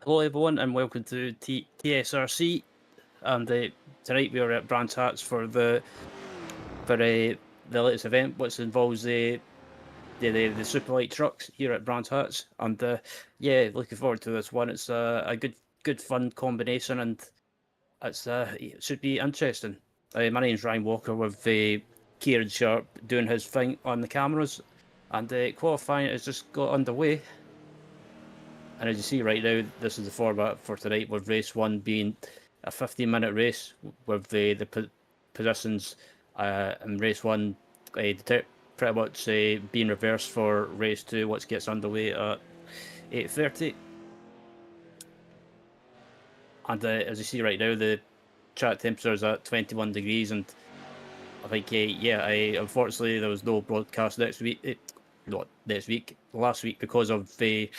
Hello everyone and welcome to TSRC, and tonight we are at Brands Hatch for the latest event, which involves the super light trucks here at Brands Hatch. And yeah, looking forward to this one. It's a good fun combination, and it should be interesting. My name's Ryan Walker with Kieran Sharp doing his thing on the cameras, and qualifying has just got underway. And as you see right now, this is the format for tonight, with race one being a 15-minute race with the positions in race one pretty much being reversed for race two, which gets underway at 8:30. And as you see right now, the track temperature is at 21 degrees, and I think unfortunately there was no broadcast next week. Not next week, last week, because of the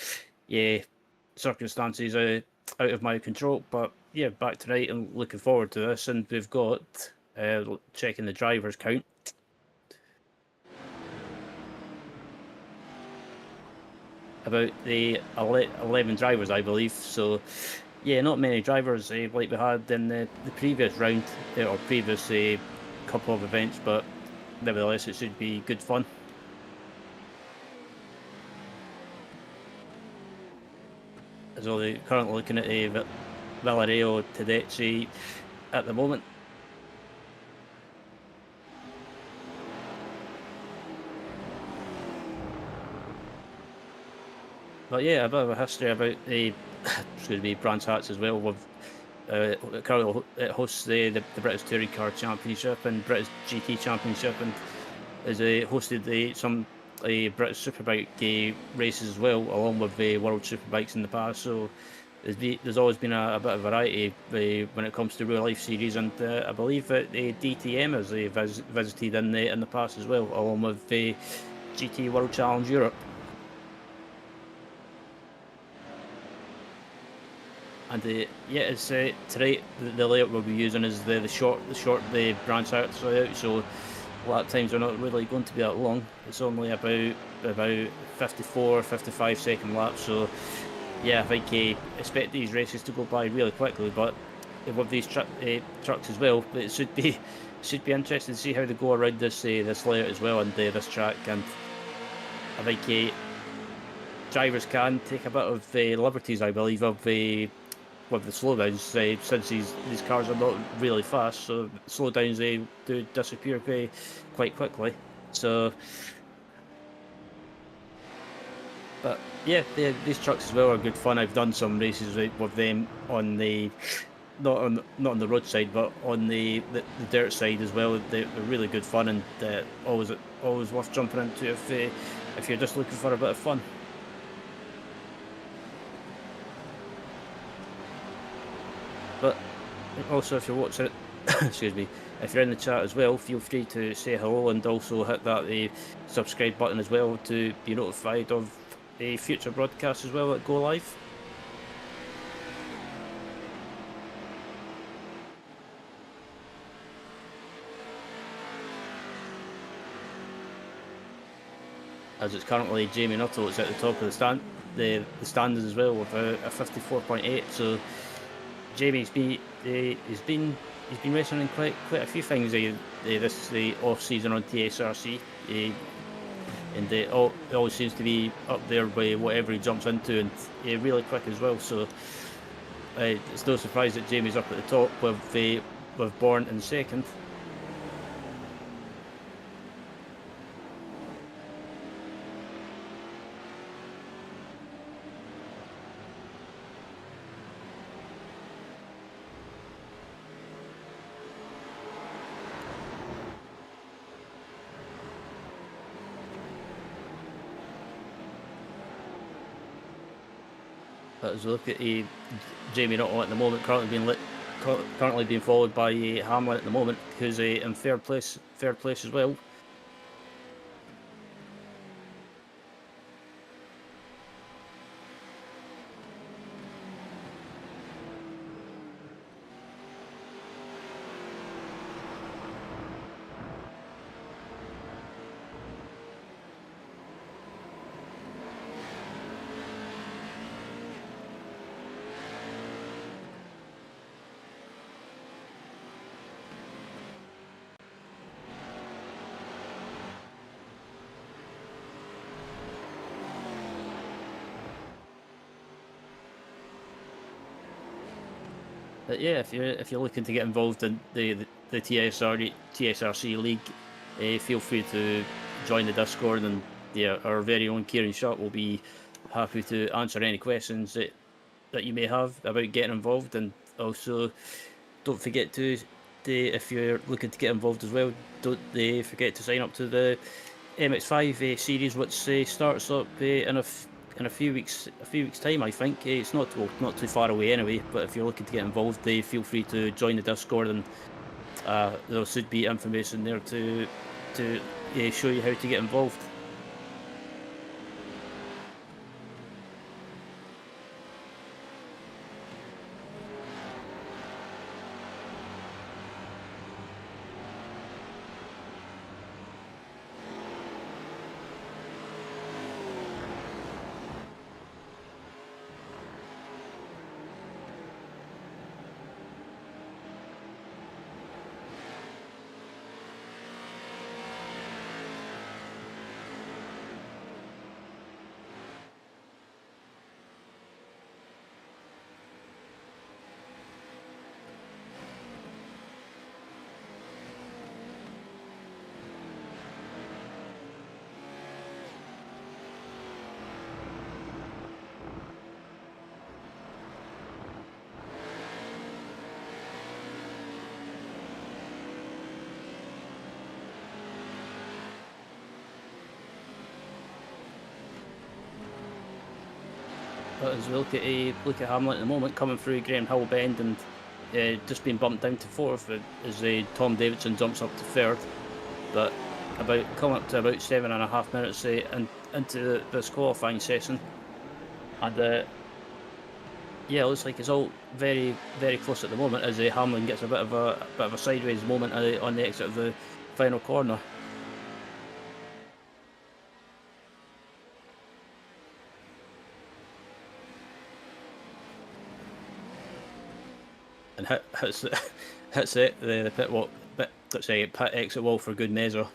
circumstances out of my control. But yeah, back tonight and looking forward to this. And we've got checking the drivers count. About the 11 drivers, I believe. So yeah, not many drivers like we had in the previous round or previous couple of events, but nevertheless it should be good fun. As well, currently looking at Valerio Tedeschi at the moment. But yeah, a bit of a history about the excuse me, Brands Hatch as well. With currently it hosts the British Touring Car Championship and British GT Championship, and has hosted some British Superbike races as well, along with the World Superbikes in the past. So there's always been a bit of variety when it comes to real life series, and I believe that the DTM has visited in the past as well, along with the GT World Challenge Europe. And yeah, it's tonight the layout we'll be using is the short Brands Hatch layout. So lap times are not really going to be that long. It's only about 55 second laps. So yeah, I think expect these races to go by really quickly. But with these trucks as well, it should be interesting to see how they go around this layout as well, and this track. And I think drivers can take a bit of liberties, I believe, of with the slowdowns, since these cars are not really fast, so slowdowns do disappear quite quickly. So, but yeah, these trucks as well are good fun. I've done some races with them on the not on the road side, but on the dirt side as well. They're really good fun, and always worth jumping into if you're just looking for a bit of fun. But also, if you're watching it, excuse me, if you're in the chat as well, feel free to say hello, and also hit that subscribe button as well to be notified of a future broadcast as well that go live. As it's currently Jamie Nuttall, it's at the top of the standings as well with a 54.8. So Jamie's he's been racing in quite a few things this off season on TSRC, and it always seems to be up there by whatever he jumps into, and really quick as well. So it's no surprise that Jamie's up at the top with Bourne in second. But as we look at Jamie Nuttall at the moment, currently being followed by Hamlin at the moment, who's in third place as well. But yeah, if you're looking to get involved in the TSRC league, feel free to join the Discord, and yeah, our very own Kieran Sharp will be happy to answer any questions that you may have about getting involved. And also, don't forget if you're looking to get involved as well, don't forget to sign up to the MX5 series, which starts up in a few weeks time. I think it's not too far away anyway. But if you're looking to get involved, feel free to join the Discord, and there should be information there to show you how to get involved. But as we look at Hamlet at the moment, coming through Graham Hill Bend, and just being bumped down to fourth as Tom Davidson jumps up to third. But coming up to about 7.5 minutes into this qualifying session, and yeah, it looks like it's all very, very close at the moment as Hamlin gets a bit of a sideways moment on the exit of the final corner. And hits it the pit wall, let's say pit exit wall for good measure.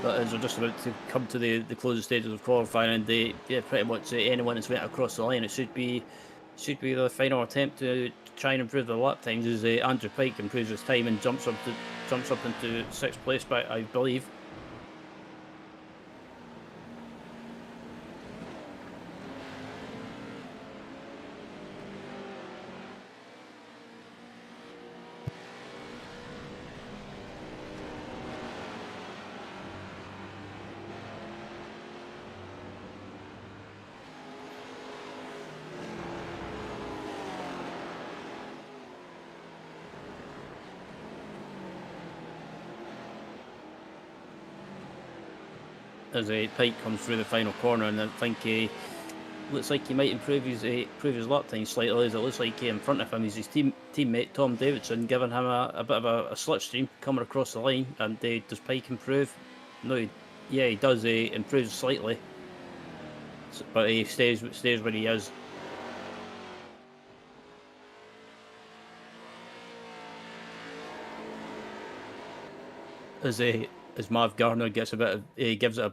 But as we're just about to come to the closing stages of qualifying, and pretty much anyone that's went across the line, it should be the final attempt to try and improve the lap times. As Andrew Pike improves his time and jumps up into 6th place, but I believe. As Pike comes through the final corner, and I think looks like he might improve his lap time slightly, as it looks like in front of him is his teammate Tom Davidson, giving him a bit of a slipstream coming across the line. And does Pike improve? No, he does. He improves slightly, but he stays where he is. As Marv Garner gives it a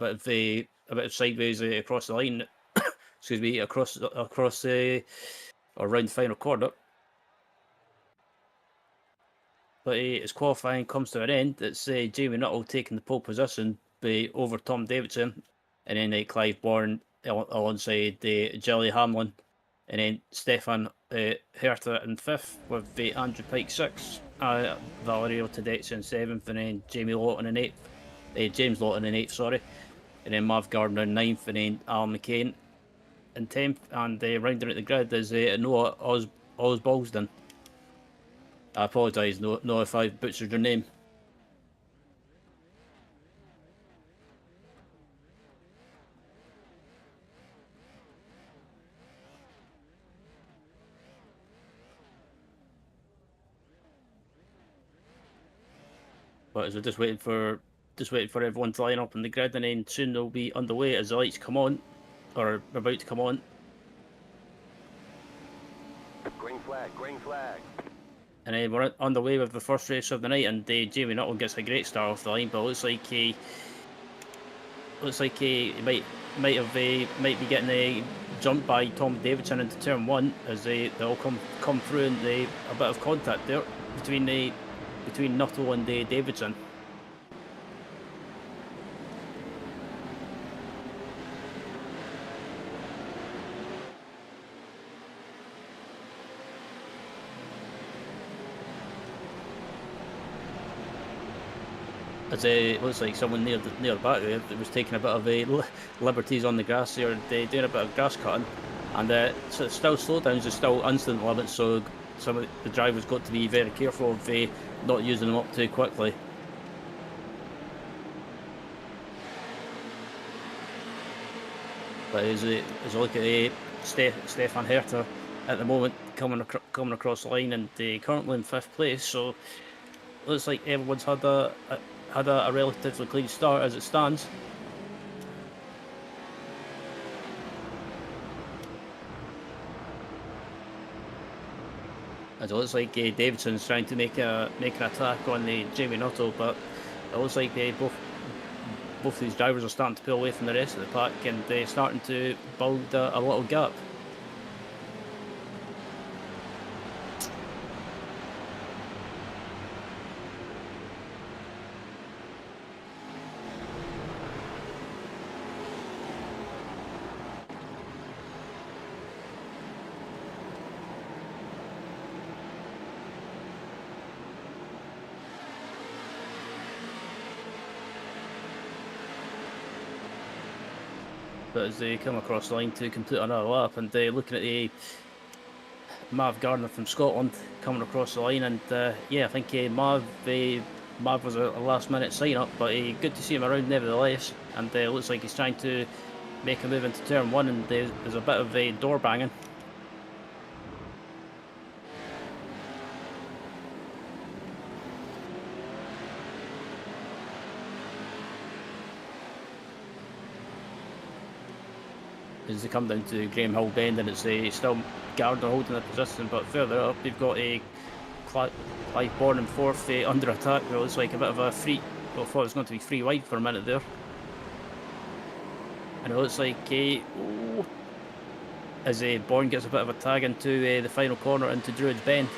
bit of sideways across the line. Excuse me, across around the final corner. But as qualifying comes to an end, it's Jamie Nuttall taking the pole position over Tom Davidson, and then Clive Bourne alongside Jelly Hamlin, and then Stefan Hertha in 5th, with Andrew Pike 6th, Valerio Tedeschi in 7th, and then James Lawton in 8th, sorry. and then Mav Gardner in 9th, and then Alan McCain in 10th, and rounding out the grid is Noah Osbaldeston. I apologise, Noah, if I butchered your name. But as we're just waiting for everyone to line up on the grid, and then soon they'll be underway as the lights come on, or about to come on. Green flag, green flag. And then we're on the way with the first race of the night, and Jamie Nuttall gets a great start off the line, but it looks like he might be getting jumped by Tom Davidson into turn 1 as they all come through, and a bit of contact there between Nuttall and Davidson. As it looks like someone near the back there that was taking a bit of liberties on the grass there, doing a bit of grass cutting, and so still slowdowns are still instant limits, so some of the drivers got to be very careful of not using them up too quickly. But as I look at Stefan Herter at the moment coming across the line, and currently in 5th place, so looks like everyone's had a relatively clean start as it stands. As it looks like Davidson's trying to make an attack on Jamie Nuttall, but it looks like both these drivers are starting to pull away from the rest of the pack, and they're starting to build a little gap. But as they come across the line to complete another lap, and looking at Mav Gardner from Scotland coming across the line, and yeah, I think Mav was a last minute sign up, but good to see him around nevertheless, and looks like he's trying to make a move into turn 1, and there's a bit of door banging. As they come down to Graham Hill Bend, and it's still Gardner holding the position, but further up you've got Clive Bourne in 4th under attack. It looks like a bit of a free. I thought it was going to be free wide for a minute there, and it looks like as Bourne gets a bit of a tag into the final corner into Druids Bend.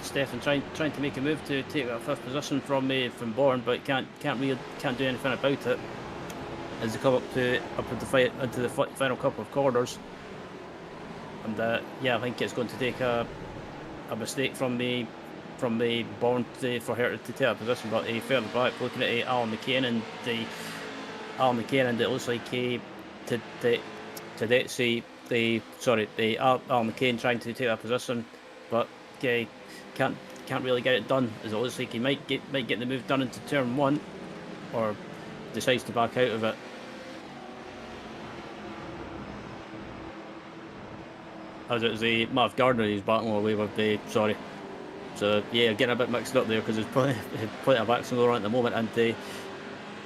Stefan trying to make a move to take that 5th position from Bourne, but can't do anything about it as they come up into the final couple of corners. And yeah, I think it's going to take a mistake from the Bourne for her to take that position. But further back, looking at Alan McCain, and it looks like Alan McCain trying to take that position, but can't really get it done, as it looks like he might get the move done into turn 1, or decides to back out of it. As it was Mav Gardner he's battling away with so yeah, getting a bit mixed up there because there's plenty of action going on at the moment, and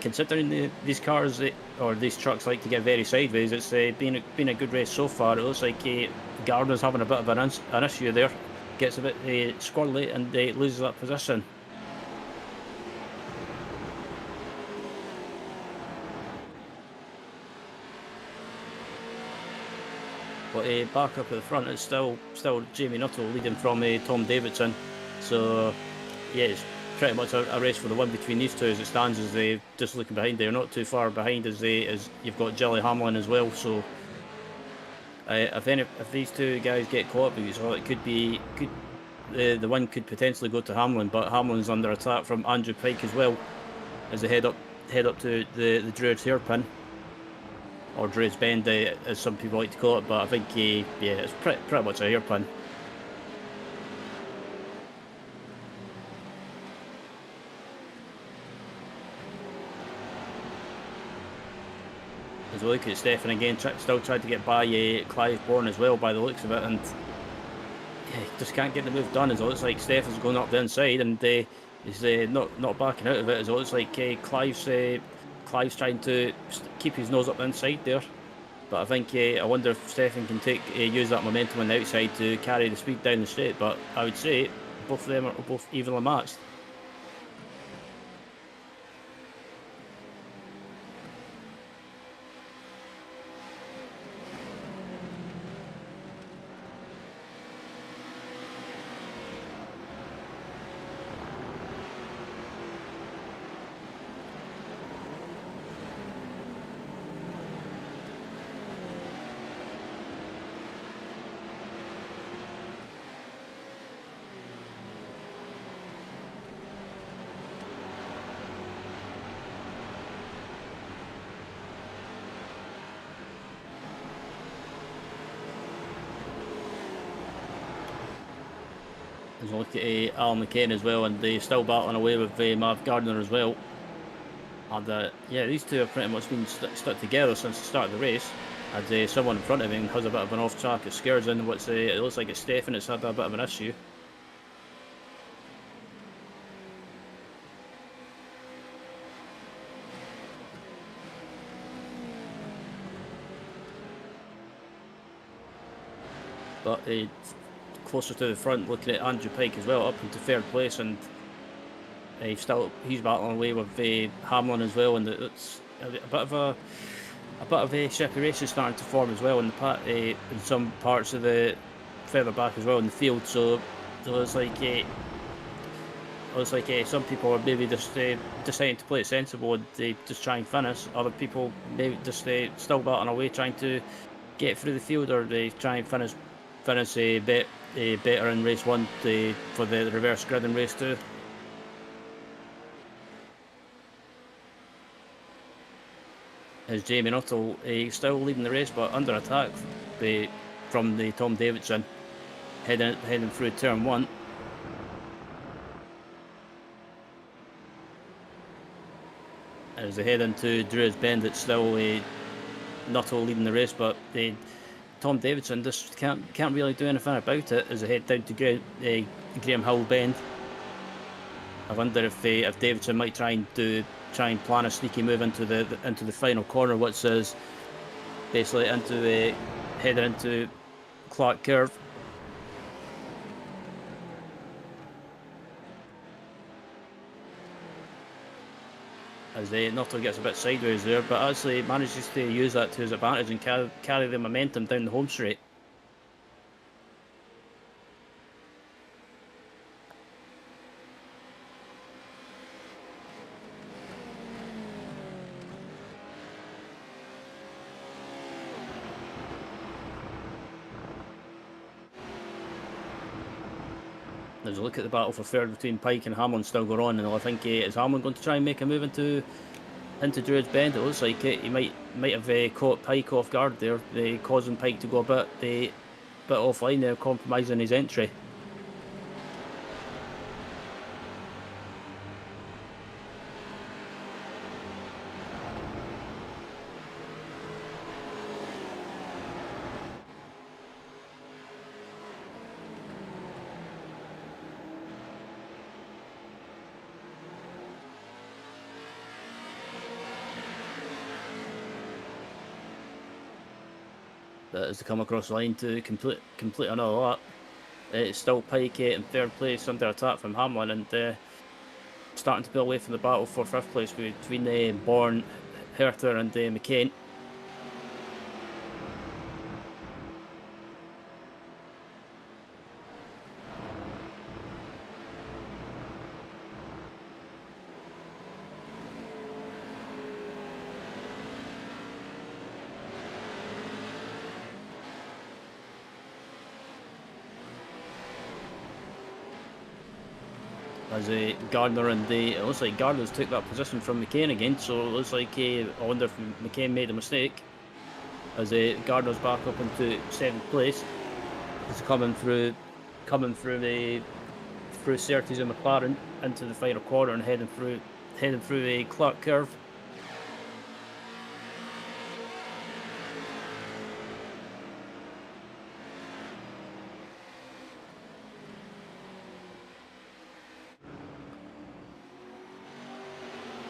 considering these cars or these trucks like to get very sideways, it's been a good race so far. It looks like Gardner's having a bit of an issue there. gets a bit squirrely and loses that position. But back up at the front, it's still Jamie Nuttall leading from Tom Davidson. So yeah, it's pretty much a race for the win between these two as it stands. As they just looking behind, they're not too far behind as you've got Jilly Hamlin as well. So if these two guys get caught up with each other, it could the win could potentially go to Hamlin. But Hamlin's under attack from Andrew Pike as well as they head up to the Druids hairpin. Or Druids Bend, as some people like to call it, but I think, yeah, it's pretty much a hairpin. As we look at Stefan again, still tried to get by Clive Bourne as well, by the looks of it, and yeah, just can't get the move done. As it looks like Stefan's going up the inside, and he's not backing out of it. As it looks like Clive's trying to keep his nose up the inside there. But I think I wonder if Stefan can use that momentum on the outside to carry the speed down the straight. But I would say both of them are both evenly matched. As we look at Alan McCain as well, and they're still battling away with Mav Gardner as well. And yeah, these two have pretty much been stuck together since the start of the race. And someone in front of him has a bit of an off track. It scares in what's it looks like it's Stefan that's had a bit of an issue. But closer to the front, looking at Andrew Pike as well, up into third place, and he's battling away with Hamlin as well, and it's a bit of a separation starting to form as well in some parts of the further back as well in the field. So it's like some people are maybe just deciding to play it sensible and they just try and finish. Other people maybe just still battling away, trying to get through the field, or they try and finish a bit better in race 1 for the reverse grid in race 2. As Jamie Nuttall still leading the race, but under attack from the Tom Davidson heading through turn 1. As they head into Druids Bend, it's still Nuttall leading the race, but Tom Davidson just can't really do anything about it as they head down to Graham Hill Bend. I wonder if Davidson might try and plan a sneaky move into the final corner, which is basically heading into Clark Curve. As Nuttall gets a bit sideways there, but actually manages to use that to his advantage and carry the momentum down the home straight. As we look at the battle for third between Pike and Hamlin still going on, and I think is Hamlin going to try and make a move into Druids Bend? It looks like he might have caught Pike off guard there, causing Pike to go a bit offline there, compromising his entry. That is to come across the line to complete another lap. It's still Pike in third place under attack from Hamlin, and starting to pull away from the battle for fifth place between Bourne, Hertha, and McCain. As Gardner it looks like Gardner's took that position from McCain again, so it looks like I wonder if McCain made a mistake. As Gardner's back up into seventh place, he's coming through Surtees and McLaren into the final corner and heading through a Clark curve.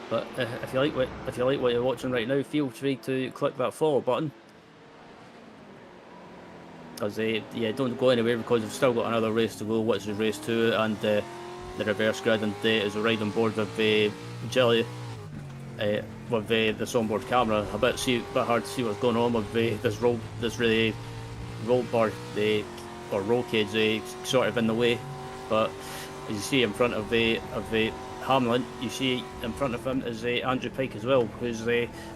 But if you like what you're watching right now, feel free to click that follow button. As yeah, don't go anywhere because we've still got another race to go, which is race 2 and the reverse grid, and as we ride on board with Jelly with this onboard camera. A bit hard to see what's going on with this really roll bar or roll cage sort of in the way, but as you see in front of Hamlin, you see in front of him is Andrew Pike as well, who's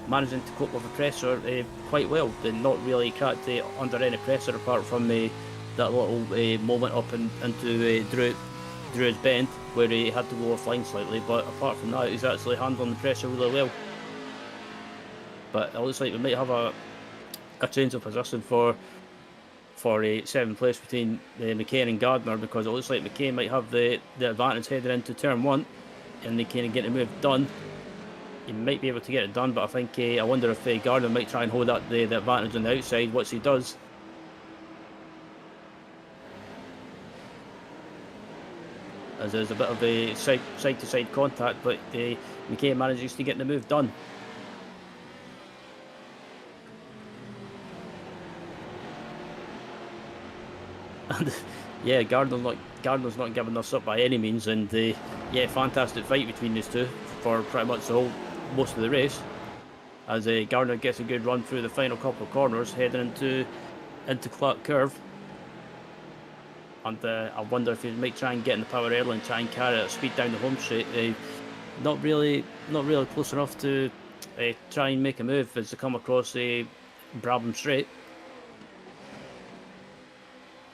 managing to cope with the pressure quite well. They're not really cracked under any pressure apart from that little moment up into Druid's Bend where he had to go offline slightly, but apart from that he's actually handling the pressure really well. But it looks like we might have a change of position for a 7th place between McCain and Gardner, because it looks like McCain might have the advantage heading into turn 1 and they can get the move done. He might be able to get it done, but I think I wonder if Gardner might try and hold up the advantage on the outside, which he does. As there's a bit of a side-to-side contact, but McCain manages to get the move done. And yeah, Gardner's not giving us up by any means, and yeah, fantastic fight between these two for pretty much most of the race. As Gardner gets a good run through the final couple of corners, heading into Clark Curve, and I wonder if he might try and get in the power early and try and carry at speed down the home straight. Not really close enough to try and make a move as they come across Brabham Straight.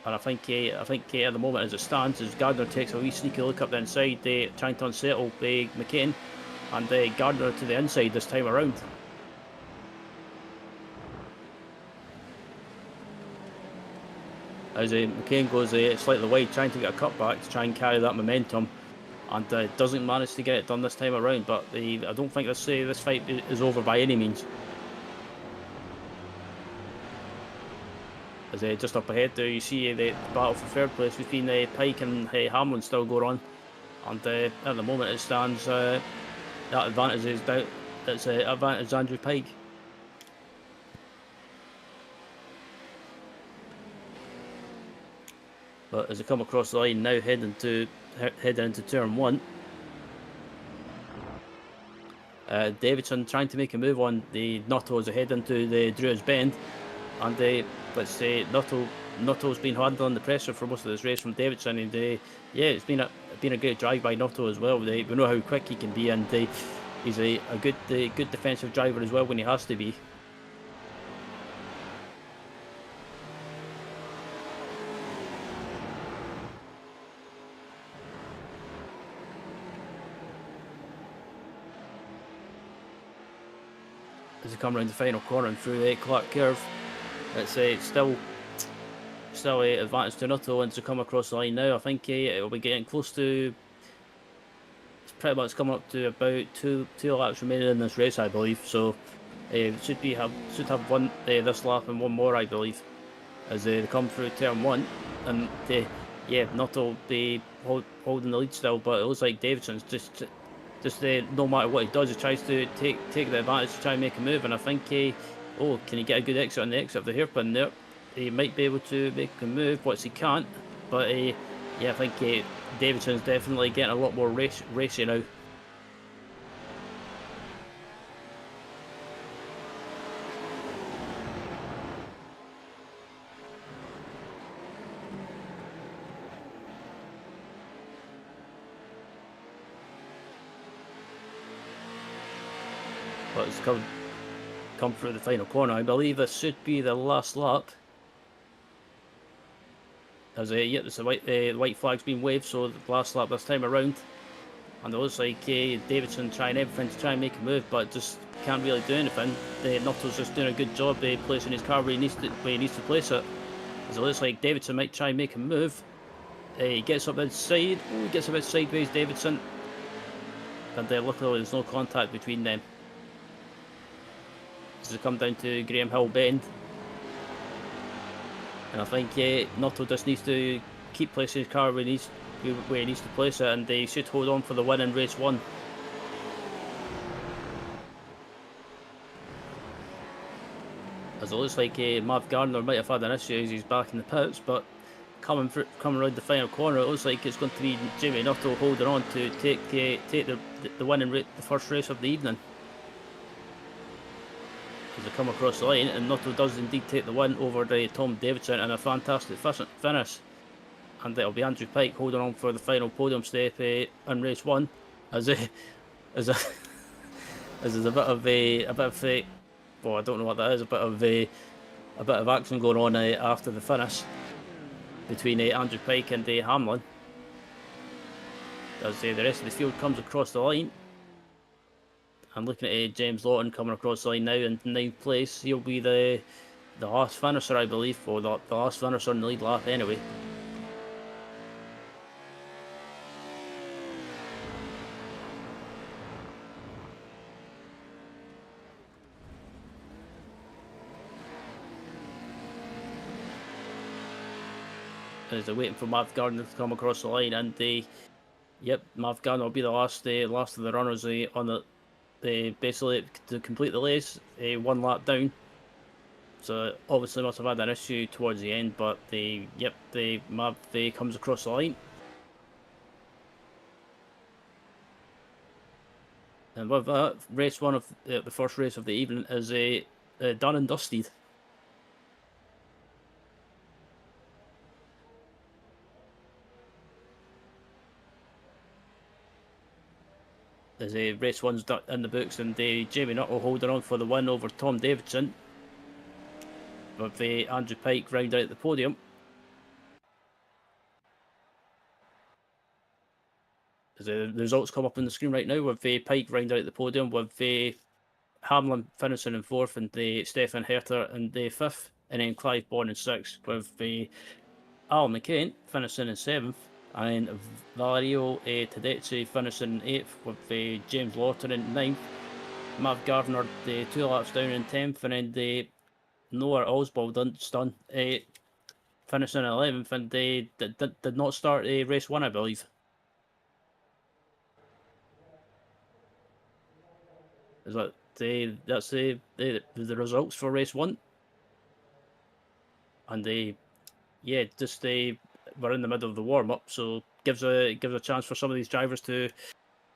And I think at the moment as it stands, as Gardner takes a wee sneaky look up the inside, trying to unsettle McCain, and Gardner to the inside this time around. As McCain goes slightly wide, trying to get a cutback to try and carry that momentum, and doesn't manage to get it done this time around. But I don't think this fight is over by any means. As just up ahead there, you see the battle for third place between Pike and Hamlin still going on, and at the moment it stands that advantage is down. It's advantage Andrew Pike. But as they come across the line now, heading into turn 1, Davidson trying to make a move on the Nuttall as they head into the Druid's Bend, and let's say Nuttall's been handling the pressure for most of this race from Davidson, and yeah, it's been a great drive by Nuttall as well. We know how quick he can be, and he's a good defensive driver as well when he has to be. As they come around the final corner and through Clark Curve, it's still advantage to Nuttall, and to come across the line now, I think it'll be getting close to. It's pretty much coming up to about two laps remaining in this race, I believe. So should have one this lap and one more, I believe, as they come through turn 1, and yeah, Nuttall be holding the lead still, but it looks like Davidson's just no matter what he does, he tries to take the advantage to try and make a move, and I think can he get a good exit on the exit of the hairpin there? He might be able to make a move, which he can't, but yeah, I think Davidson's definitely getting a lot more racy now. But it's come through the final corner. I believe this should be the last lap. As yeah, there's the white flag's been waved, so the last lap this time around. And it looks like Davidson trying everything to try and make a move, but just can't really do anything. Nuttall's just doing a good job placing his car where he needs to place it. As it looks like Davidson might try and make a move. He gets up inside. He gets a bit sideways, Davidson. And luckily there's no contact between them. As they come down to Graham Hill Bend. And I think Nuttall just needs to keep placing his car where he needs to place it, and they should hold on for the win in race 1. As it looks like Mav Gardner might have had an issue as he's back in the pits, but coming around the final corner, it looks like it's going to be Jamie Nuttall holding on to take the win in the first race of the evening. As they come across the line, and Nuttall does indeed take the win over Tom Davidson in a fantastic finish. And it'll be Andrew Pike holding on for the final podium step in race 1, as there's a bit of well, I don't know what that is, a bit of action going on after the finish between Andrew Pike and Hamlin. As the rest of the field comes across the line. I'm looking at James Lawton coming across the line now in 9th place. He'll be the last finisher, I believe, or the last finisher in the lead lap anyway. As they're waiting for Mav Gardner to come across the line, and yep, Mav Gardner will be the last of the runners on basically to complete the race, 1 lap down. So obviously must have had an issue towards the end, but Mav comes across the line. And with that, race 1 of the first race of the evening is done and dusted. As race 1's in the books, and Jamie Nuttall holding on for the win over Tom Davidson, with Andrew Pike round out the podium. As the results come up on the screen right now, with Pike round out the podium, with Hamlin finishing in 4th, and Stefan Herter in 5th, and then Clive Bourne in 6th, with Alan McCain finishing in 7th. And Valerio Tedeschi finishing 8th, with James Lawton in 9th. Mav Gardner 2 laps down in 10th, and then Noah Osbaldon finishing in 11th, and they did not start race 1, I believe. Is that that's the results for race 1, and yeah, just we're in the middle of the warm up, so gives a chance for some of these drivers to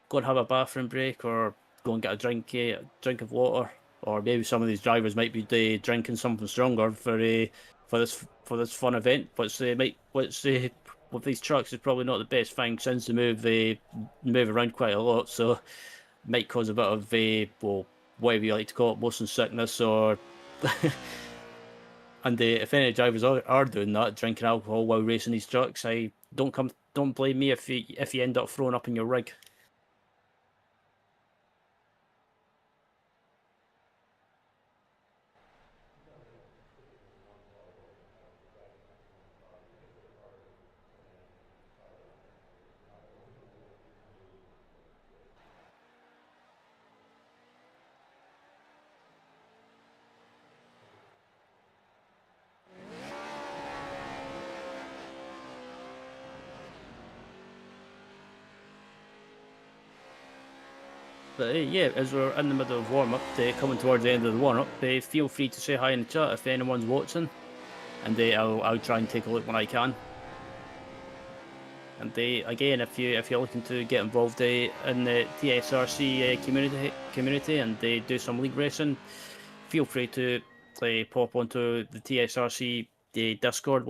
go and have a bathroom break, or go and get a drink of water, or maybe some of these drivers might be drinking something stronger for this fun event. But with these trucks is probably not the best thing, since they move around quite a lot, so might cause a bit of well, whatever you like to call it, motion sickness, or and if any drivers are doing that, drinking alcohol while racing these trucks, don't blame me if you end up throwing up in your rig. But yeah, as we're in the middle of warm-up, coming towards the end of the warm-up, feel free to say hi in the chat if anyone's watching, and I'll try and take a look when I can. And again, if you're looking to get involved in the TSRC community and they do some league racing, feel free to pop onto the TSRC Discord.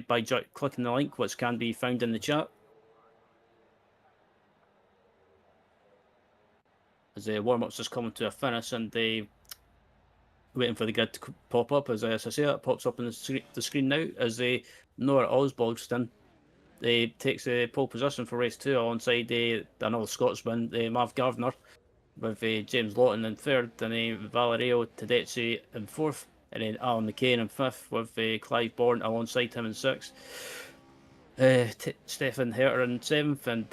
By clicking the link, which can be found in the chat. As the warm-up's just coming to a finish, and waiting for the grid to pop up. As I say, it pops up on the screen now. As Noah Osbaldston takes the pole position for race 2 alongside another Scotsman, Mav Gardner, with James Lawton in third, and Valerio Tedeschi in fourth, and then Alan McCain in fifth, with Clive Bourne alongside him in sixth. Stefan Herter in seventh, and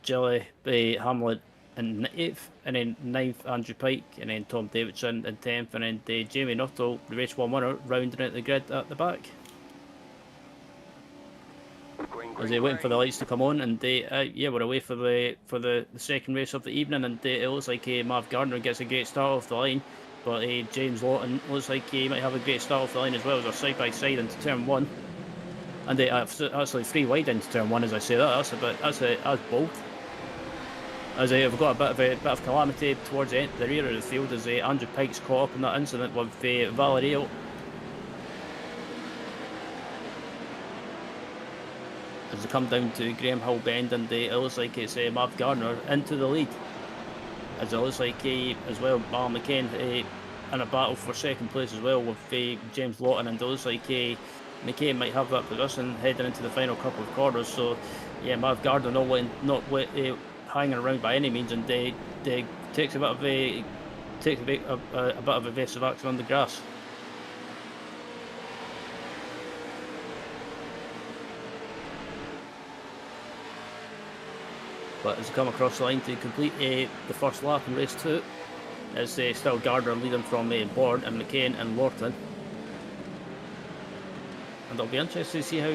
Gilly Hamlet in 8th, and then 9th Andrew Pike, and then Tom Davidson in 10th, and then Jamie Nuttall, the race 1 winner, rounding out the grid at the back. As they're waiting for the lights to come on, and we're away for the second race of the evening, and it looks like Mav Gardner gets a great start off the line, but James Lawton looks like he might have a great start off the line as well, as they're side by side into turn 1, and they actually 3 wide into turn 1. As I say that, that's bold. As we've got a bit of calamity towards the rear of the field, as Andrew Pike's caught up in that incident with Valerio. As they come down to Graham Hill Bend, and it looks like it's Mav Gardner into the lead. As it looks like as well, Alan McCain in a battle for second place as well with James Lawton, and it looks like McCain might have that position heading into the final couple of corners. So yeah, Mav Gardner not hanging around by any means, and they takes a bit of evasive action on the grass. But as they come across the line to complete the first lap in race 2, it's still Gardner leading from Bourne and McCain and Lawton. And it'll be interesting to see how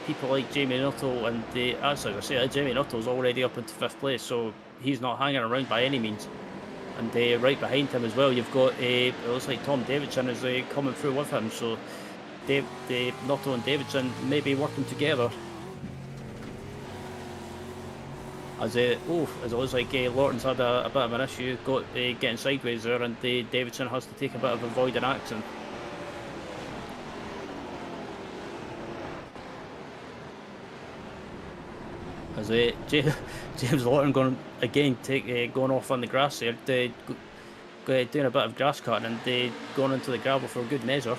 people like Jamie Nuttall and as I say, Jamie Nuttall's already up into 5th place, so he's not hanging around by any means. And right behind him as well, you've got it looks like Tom Davidson is coming through with him, so Nuttall and Davidson may be working together. As it looks like Lawton's had a bit of an issue, getting sideways there, and Davidson has to take a bit of avoiding action. As James Lawton going off on the grass there, doing a bit of grass cutting and going into the gravel for a good measure.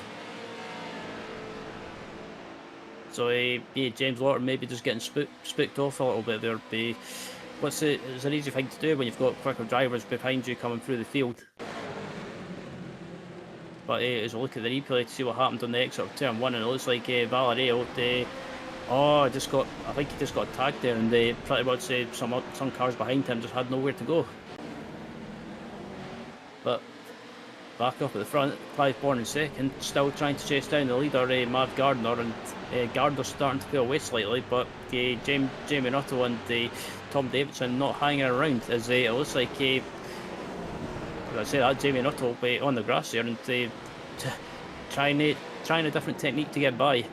So James Lawton maybe just getting spooked off a little bit there. It's an easy thing to do when you've got quicker drivers behind you coming through the field. But as we look at the replay to see what happened on the exit of turn 1, and it looks like Valerio, I think he just got tagged there, and pretty much some cars behind him just had nowhere to go. But back up at the front, Clive Bourne in second, still trying to chase down the leader, Mav Gardner, and Gardner's starting to pull away slightly, but Jamie Nuttall and Tom Davidson not hanging around, as it looks like, as I say that, Jamie Nuttall on the grass here, and trying a different technique to get by.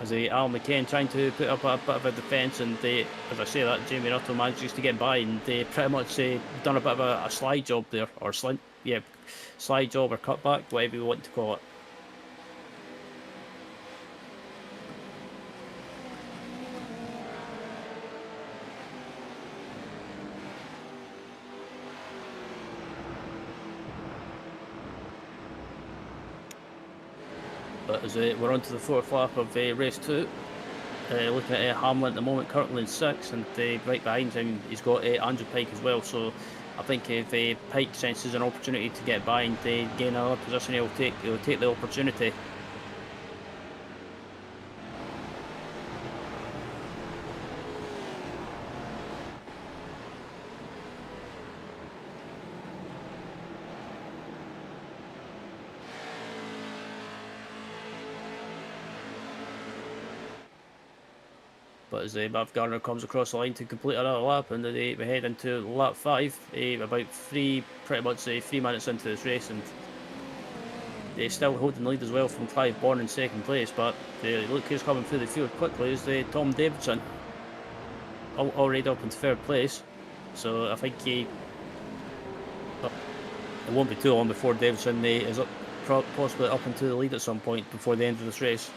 As Al McCain trying to put up a bit of a defence, and as I say that, Jamie Nuttall manages to get by, and pretty much done a bit of a slide job there, or slide job or cutback, whatever you want to call it. But as we're on to the 4th lap of race 2, looking at Hamlin at the moment, currently in 6th, and right behind him he's got Andrew Pike as well. So I think if Pike senses an opportunity to get by and gain another position, he'll take the opportunity. But as Mav Gardner comes across the line to complete another lap, and we head into lap 5, about pretty much 3 minutes into this race, and still holding the lead as well from Clive Bourne in second place, but look who's coming through the field quickly is Tom Davidson, already up into third place. So I think it won't be too long before Davidson is possibly up into the lead at some point before the end of this race.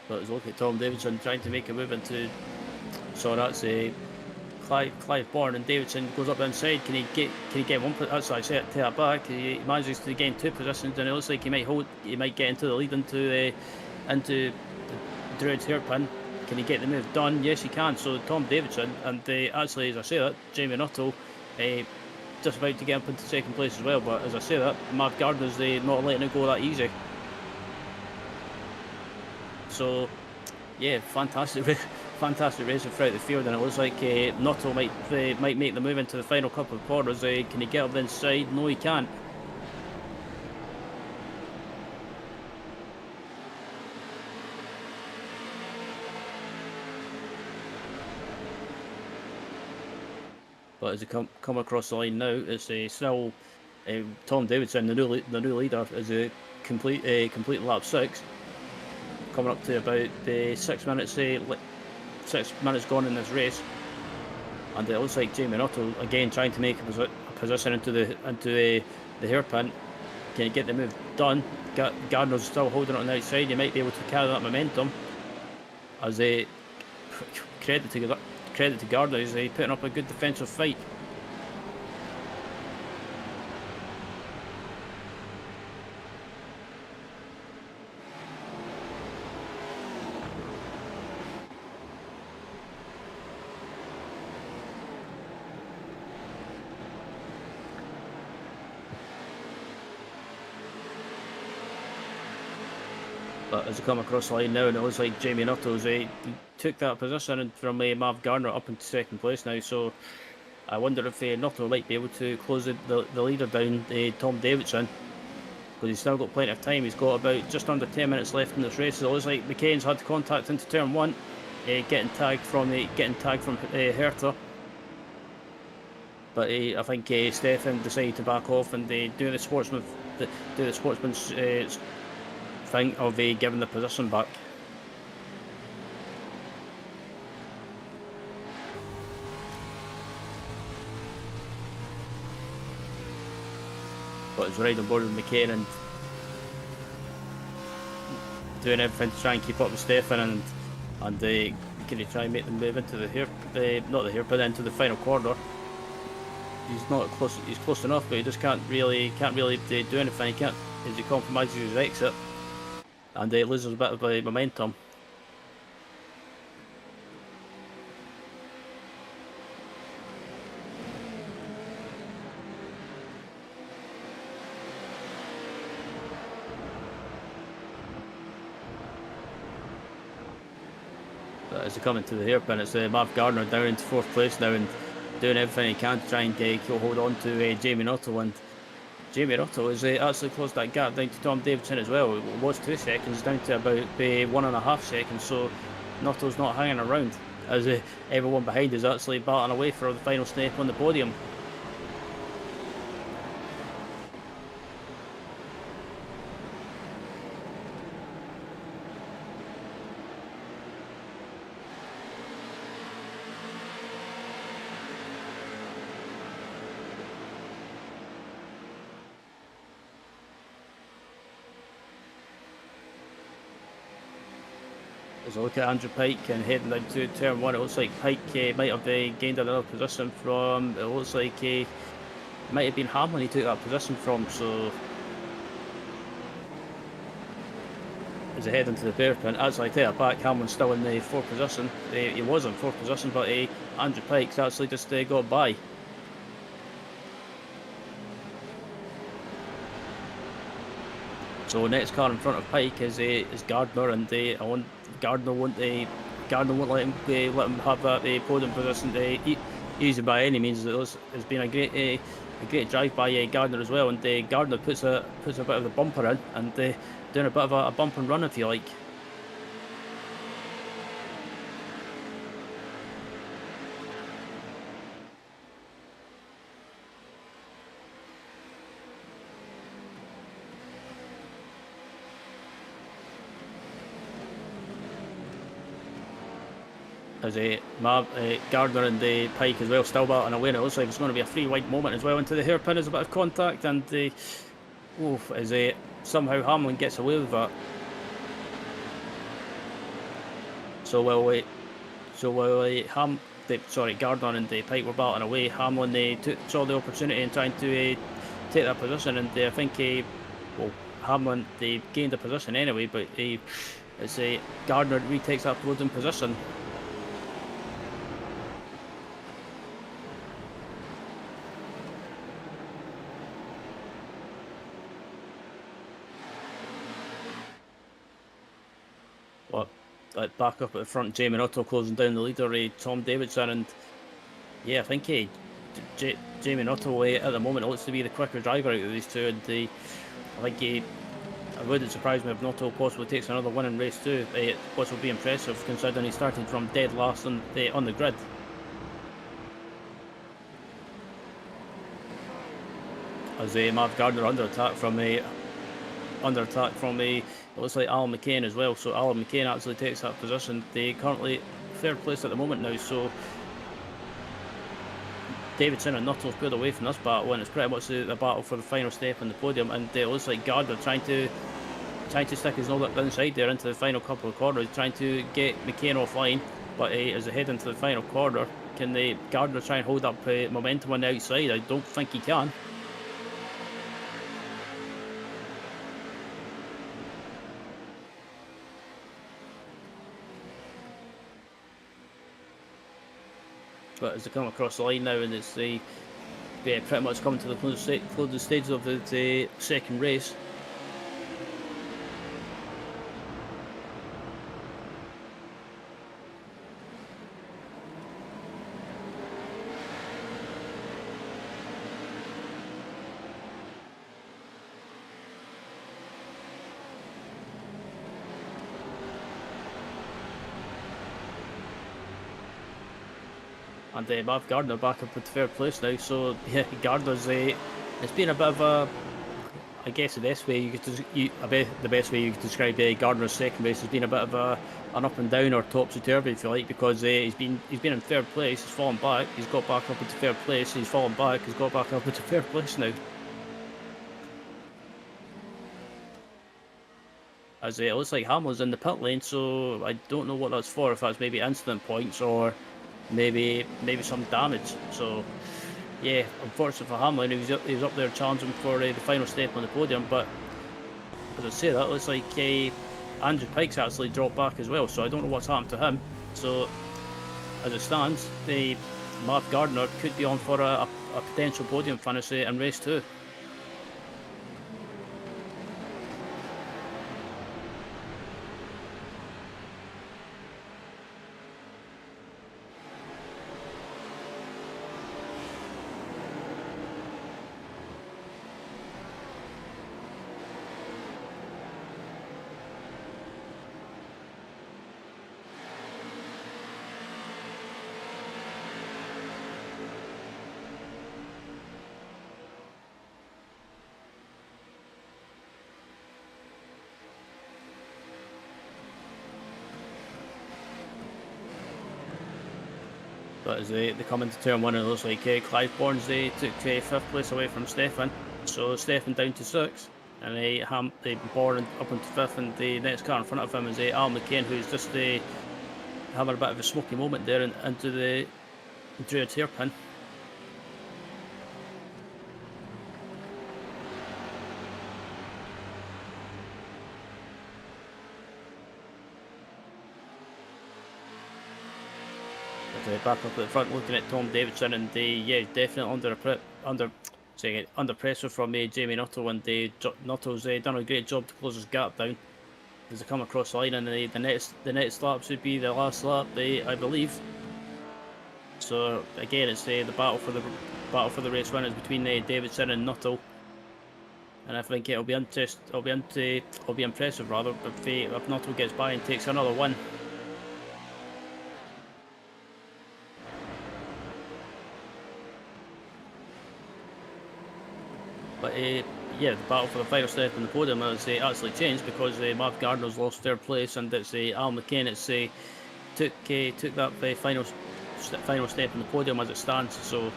But look at Tom Davidson trying to make a move into. So that's Clive Bourne, and Davidson goes up inside. Can he get one? That's what I said. Take that back. He manages to gain 2 positions, and it looks like he might get into the lead into the Druid's hairpin. Can he get the move done? Yes, he can. So Tom Davidson, and actually, as I say that, Jamie Nuttall just about to get up into second place as well. But as I say that, Mav Gardner's not letting it go that easy. So, yeah, fantastic racing throughout the field, and it looks like Nuttall might make the move into the final couple of corners. Can he get up the inside? No, he can't. But as he come across the line now, it's still Tom Davidson, the new leader, is a complete lap 6. Coming up to about 6 minutes, 6 minutes gone in this race, and it looks like Jamie Nuttall again trying to make a position into the hairpin. Can he get the move done? Gardner's still holding it on the outside. He might be able to carry that momentum. As credit to Gardner, he's putting up a good defensive fight. But as they come across the line now, and it looks like Jamie Nuttall's took that position from Mav Gardner up into second place now. So I wonder if Nuttall might be able to close the leader down, Tom Davidson, because he's still got plenty of time. He's got about just under 10 minutes left in this race. So it looks like McCain's had contact into turn 1, getting tagged from Herter. But I think Stefan decided to back off and do the sportsman's thing of giving the position back. But it's right on board with McCain and doing everything to try and keep up with Stefan, and can he try and make them move into but into the final corner. He's not close. He's close enough, but he just can't really do anything. He can't, as he compromises his exit, and loses a bit of momentum. But as they come into the hairpin, it's Mav Gardner down into 4th place now and doing everything he can to try and hold on to Jamie Nuttall, and Jamie Nuttall has actually closed that gap down to Tom Davidson as well. It was 2 seconds down to about 1.5 seconds, so Nuttall's not hanging around, as everyone behind is actually battling away for the final snap on the podium. As I look at Andrew Pike and heading down to turn 1, it looks like Pike might have gained another position from, it looks like it might have been Hamlin he took that position from, so as I head into the hairpin, actually I take it back, Hamlin's still in the 4th position, he was in 4th position, but Andrew Pike's actually just got by. So next car in front of Pike is Gardner, and I want Gardner won't let him have that podium position easy by any means. It's been a great drive by Gardner as well, and Gardner puts a bit of the bumper in and doing a bit of a bump and run if you like. As Gardner and Pike as well still battling away, and it looks like it's going to be a free wide moment as well into the hairpin as a bit of contact, and as somehow Hamlin gets away with that. So while Gardner and Pike were battling away, Hamlin saw the opportunity and trying to take that position, and I think Hamlin gained the position anyway, but as Gardner retakes that podium position. Back up at the front, Jamie Nuttall closing down the leader, Tom Davidson, and yeah, I think Jamie Nuttall at the moment looks to be the quicker driver out of these two, and I think it wouldn't surprise me if Nuttall possibly takes another win in race 2, which will be impressive considering he started from dead last on the grid. As Marv Gardner under attack from it looks like Alan McCain as well, so Alan McCain actually takes that position. They currently third place at the moment now, so Davidson and Nuttall's pulled away from this battle, and it's pretty much the battle for the final step on the podium, and it looks like Gardner trying to stick his nose up inside there into the final couple of corners, trying to get McCain offline, but as they head into the final corner, can Gardner try and hold up momentum on the outside? I don't think he can. But as they come across the line now, and it's pretty much coming to the closing stage of the second race. And Marv Gardner back up at third place now, so yeah, Gardner's it's been a bit of a, I guess the best way you could describe Gardner's second race has been a bit of an up and down or topsy-turvy if you like, because he's been in third place, he's fallen back, he's got back up into third place, he's fallen back, he's got back up into third place now. As it looks like Hamlin's in the pit lane, so I don't know what that's for, if that's maybe incident points or maybe some damage. So yeah, unfortunately for Hamlin, he was up there challenging for the final step on the podium, but as I say that, looks like Andrew Pike's actually dropped back as well, so I don't know what's happened to him. So as it stands, Marv Gardner could be on for a potential podium finish in race 2. But as they come into turn 1, it looks like Clive Barnes took 5th place away from Stefan, so Stefan down to 6th, and Bourne up into 5th, and the next car in front of him is Al McCain, who's just having a bit of a smoky moment there into the Druid's hairpin. Back up at the front looking at Tom Davidson, and yeah, definitely saying under pressure from Jamie Nuttall, and Nuttall's done a great job to close his gap down as they come across the line, and the next lap should be the last lap, I believe. So again, it's the battle for the race win is between Davidson and Nuttall, and I think it'll be impressive rather if Nuttall gets by and takes another win. But yeah, the battle for the final step in the podium has actually changed because Mark Gardner's lost third place, and it's Al McCain. Took that final step in the podium as it stands. So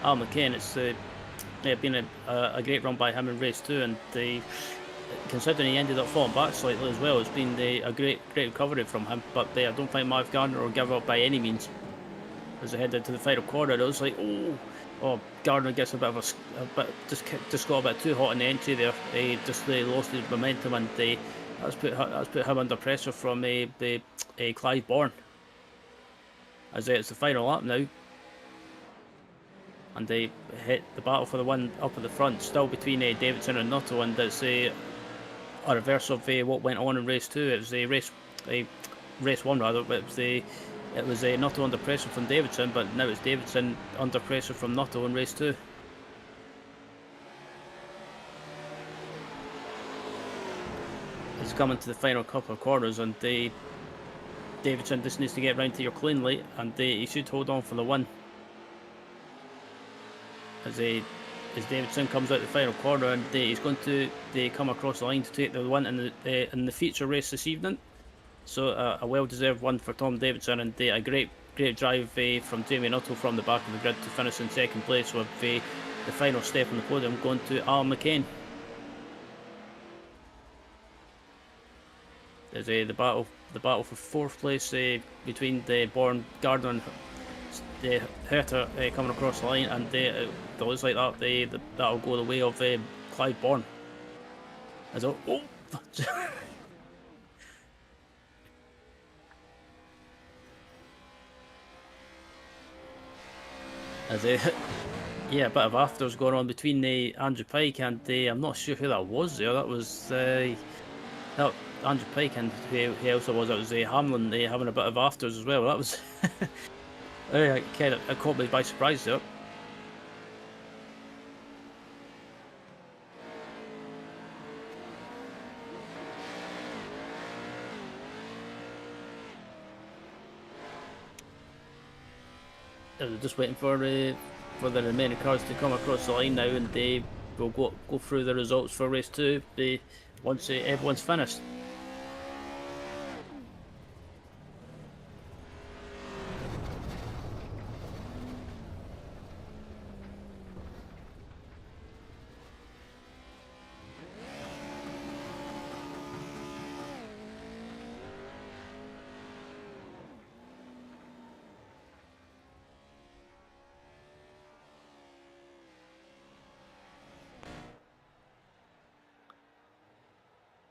Al McCain, it's been a great run by him in race 2, and considering he ended up falling back slightly as well, it's been a great recovery from him. But I don't think Mark Gardner will give up by any means as they head into the final corner. It was like, oh, Gardner gets a bit of just got a bit too hot in the entry there. He just lost his momentum, and that's put him under pressure from Clive Bourne. As it's the final lap now, and they hit the battle for the win up at the front, still between Davidson and Nuttall, and it's a reverse of what went on in race 2. It was race 1 rather, but it was Nuttall under pressure from Davidson, but now it's Davidson under pressure from Nuttall in race 2. It's coming to the final couple of corners, and Davidson just needs to get round to your cleanly, and he should hold on for the win. As Davidson comes out the final corner, and he's going to come across the line to take the win in the feature race this evening. So a well-deserved one for Tom Davidson, and a great drive from Jamie Nuttall from the back of the grid to finish in second place, with the final step on the podium going to Al McCain. There's the battle for fourth place between Bourne, Gardner, and Herter coming across the line, and it looks like that'll go the way of Clive Bourne. As yeah, a bit of afters going on between Andrew Pike and I'm not sure who that was there. That was that Andrew Pike, and who else it was? It was Hamlin having a bit of afters as well. That was it caught me by surprise there. They're just waiting for the remaining cars to come across the line now, and we'll go through the results for race 2 once everyone's finished.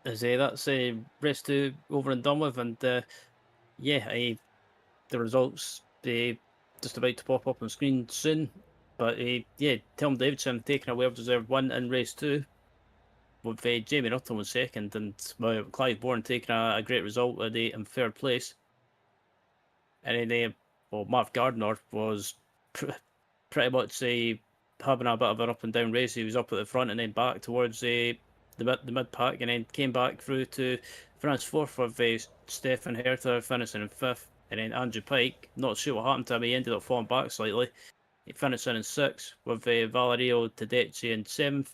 As that's race 2 over and done with, and yeah, the results just about to pop up on screen soon. But yeah, Tom Davidson taking a well-deserved win in race 2, with Jamie Nuttall in second, and Clive Bourne taking a great result in third place. And then Mark Gardner was pretty much having a bit of an up and down race. He was up at the front and then back towards the mid pack, and then came back through to France 4th, with Stefan Herter finishing in 5th, and then Andrew Pike, not sure what happened to him, he ended up falling back slightly. He finished in 6th, with Valerio Tedeschi in 7th,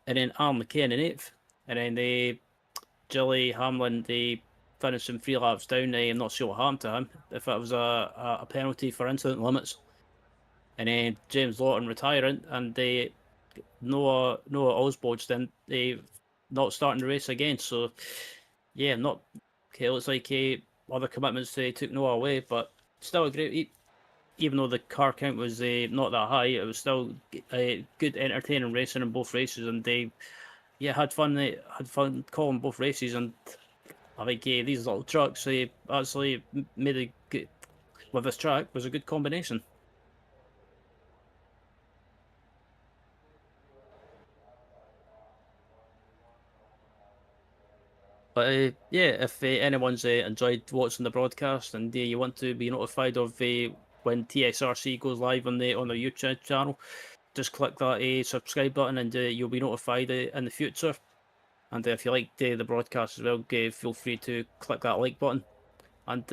and then Al McCain in 8th, and then Gilly Hamlin finishing 3 laps down. I'm not sure what happened to him, if it was a penalty for incident limits. And then James Lawton retiring, and Noah Osborne not starting the race again. So yeah, it looks like other commitments took Noah away, but still a great. Even though the car count was not that high, it was still good, entertaining racing in both races, and yeah, had fun calling both races, and I think these little trucks actually made a good, with this track, was a good combination. But yeah, if anyone's enjoyed watching the broadcast and you want to be notified of when TSRC goes live on their YouTube channel, just click that subscribe button and you'll be notified in the future. And if you liked the broadcast as well, feel free to click that like button. And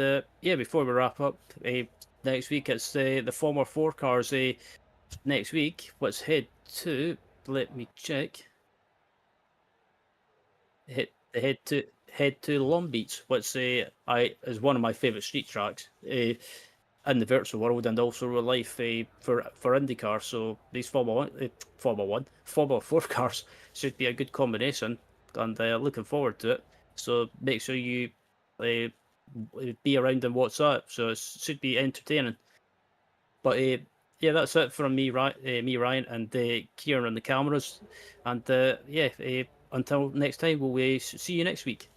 yeah, before we wrap up, next week it's the Formula 4 cars. Next week, let's head to. Let me check. Head to Long Beach, which is one of my favourite street tracks in the virtual world and also real life for IndyCar. So these Formula 4 cars should be a good combination, and looking forward to it. So make sure you uh, be around and watch that. So it should be entertaining. But yeah, that's it from me, Ryan, and Kieran on the cameras. And yeah, until next time, we'll see you next week.